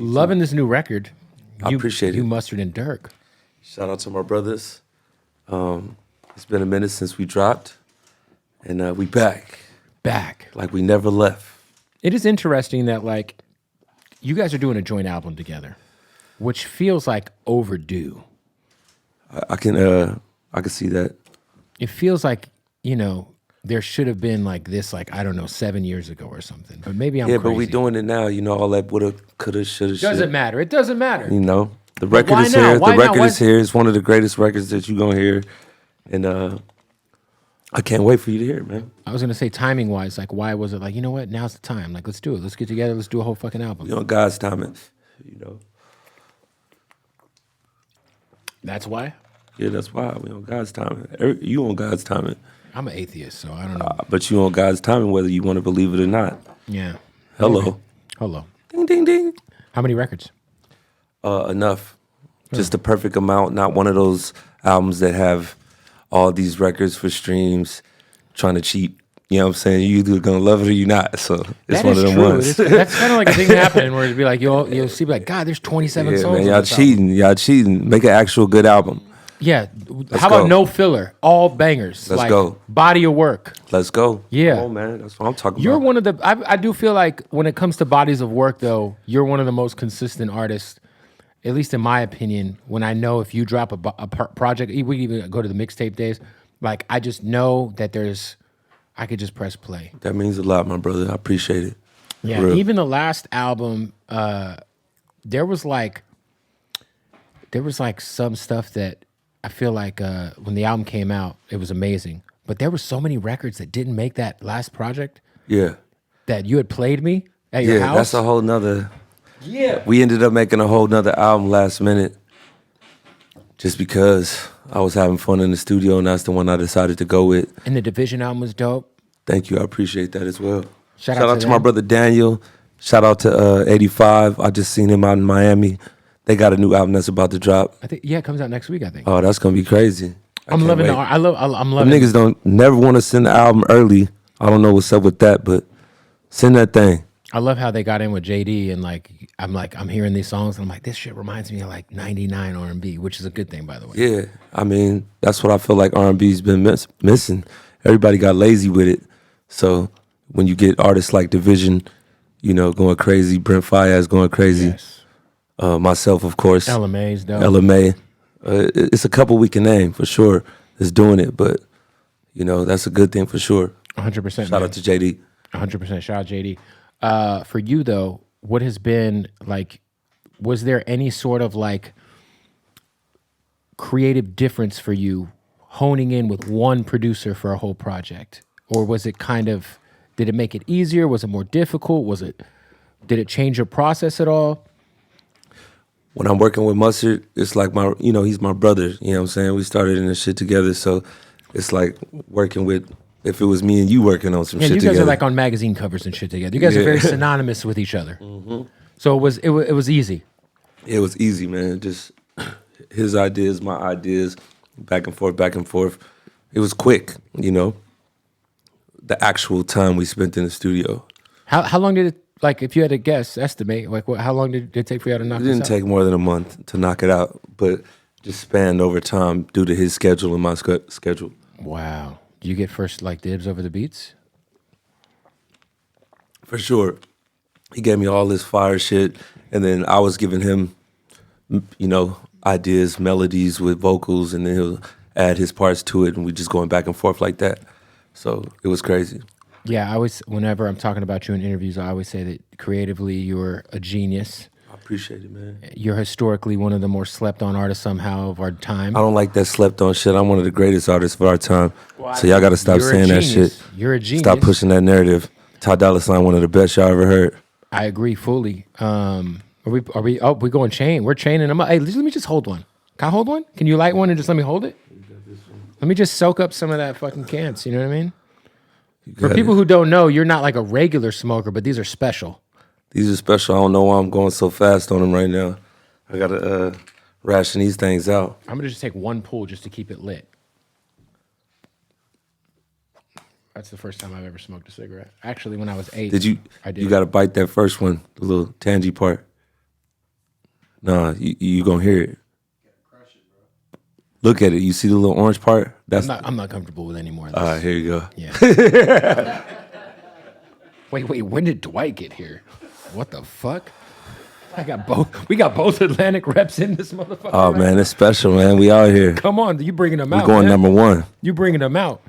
Loving this new record. I appreciate You it. Mustard and Durk. Shout out to my brothers. It's been a minute since we dropped, and we back Back. like we never left. It is interesting that like you guys are doing a joint album together, which feels like overdue. I can see that. It feels like, you know, there should have been like this, like, I don't know, 7 years ago or something. But maybe I'm Yeah, crazy. but we doing it now. You know, all that woulda, coulda, shoulda, shoulda. Doesn't matter. It doesn't matter. You know, the But record why is now? here. Why The now? record Why- is here. It's one of the greatest records that you're gonna hear, and I can't wait for you to hear it, man. I was gonna say timing wise, like why was it like, you know what, now's the time. Like let's do it. Let's get together, let's do a whole fucking album. You know, God's timing. You know, That's why? yeah, that's why we on God's timing. You on God's timing, I'm an atheist, so I don't know. but you on God's timing whether you want to believe it or not. Yeah. Hello, Hello. ding, ding, ding. How many records? Enough, just the perfect amount. Not one of those albums that have all these records for streams, trying to cheat. You know what I'm saying? You either gonna love it or you not. So it's That one is of them true. ones. That's kind of like a thing happening where it'd be like you'll see like, God, there's 27 Yeah, songs. man, on y'all this album. cheating. Y'all cheating. Make an actual good album. Yeah. How go. about no filler? All bangers. Let's like, go. Body of work. Let's go. Yeah. Come on, man. That's what I'm talking You're about. one of the. I do feel like when it comes to bodies of work, though, you're one of the most consistent artists, at least in my opinion. When I know if you drop a project, we even go to the mixtape days. Like I just know that I could just press play. That means a lot, my brother. I appreciate it. Yeah. Real. Even the last album, there was like some stuff that I feel like when the album came out, it was amazing. But there were so many records that didn't make that last project Yeah. that you had played me at your Yeah, house. that's a whole nother. Yeah. We ended up making a whole nother album last minute just because I was having fun in the studio, and that's the one I decided to go with. And the Division album was dope. Thank you. I appreciate that as well. Shout out to my them. brother Daniel. Shout out to 85. I just seen him out in Miami. They got a new album that's about to drop. I think it comes out next week. I think. Oh, that's going to be crazy. I'm loving the. I'm Them loving. niggas don't never want to send the album early. I don't know what's up with that, but send that thing. I love how they got in with JD and I'm hearing these songs and I'm like, this shit reminds me of like '99 R&B, which is a good thing, by the way. Yeah, I mean, that's what I feel like R&B's been missing. Everybody got lazy with it. So when you get artists like Division, you know, going crazy, Brent Faiyaz going crazy, Yes. Myself, of course, LMA's dope. LMA. It's a couple we can name for sure that's doing it, but, you know, that's a good thing for sure. 100%. Shout out to JD. 100%. Shout out JD. For you though, what has been like? Was there any sort of like creative difference for you honing in with one producer for a whole project, or was it kind of? Did it make it easier? Was it more difficult? Did it change your process at all? When I'm working with Mustard, it's like he's my brother. You know what I'm saying? We started in this shit together, so it's like working with. If it was me and you working on some Yeah, shit you guys together. are like on magazine covers and shit together. You guys are very synonymous with each other. So it was easy. It was easy, man. Just his ideas, my ideas, back and forth, back and forth. It was quick, you know. The actual time we spent in the studio. How long did it, like, if you had to guess, estimate, like, how long did it take for you to knock It this didn't out? take more than a month to knock it out, but just spanned over time due to his schedule and my schedule. Wow. Do you get first, like, dibs over the beats? For sure. He gave me all this fire shit, and then I was giving him, you know, ideas, melodies with vocals, and then he'll add his parts to it, and we just going back and forth like that. So it was crazy. Yeah, whenever I'm talking about you in interviews, I always say that creatively you're a genius. I appreciate it, man. You're historically one of the more slept on artists somehow of our time. I don't like that slept on shit. I'm one of the greatest artists of our time. So y'all got to stop You're a saying that genius. shit. You're a genius. Stop pushing that narrative. Ty Dolla Sign, one of the best y'all ever heard. I agree fully. Are we going chain? We're chaining them up. Hey, let me just hold one. Can I hold one? Can you light one and just let me hold it? Let me just soak up some of that fucking cans. You know what I mean? For people who don't know, you're not like a regular smoker, but these are special. These are special. I don't know why I'm going so fast on them right now. I got to ration these things out. I'm gonna just take one pull just to keep it lit. That's the first time I've ever smoked a cigarette. Actually, when I was 8. Did you? I did. You got to bite that first one, the little tangy part. Nah, you gonna hear it. Look at it. You see the little orange part? That's I'm not comfortable with any more of this. all right. Here you go. Yeah. wait. When did Dwight get here? What the fuck? We got both Atlantic reps in this motherfucker. Oh right man, now. it's special, man. We out here. Come on, you bringing them We're out. going man. #1. You bringing them out.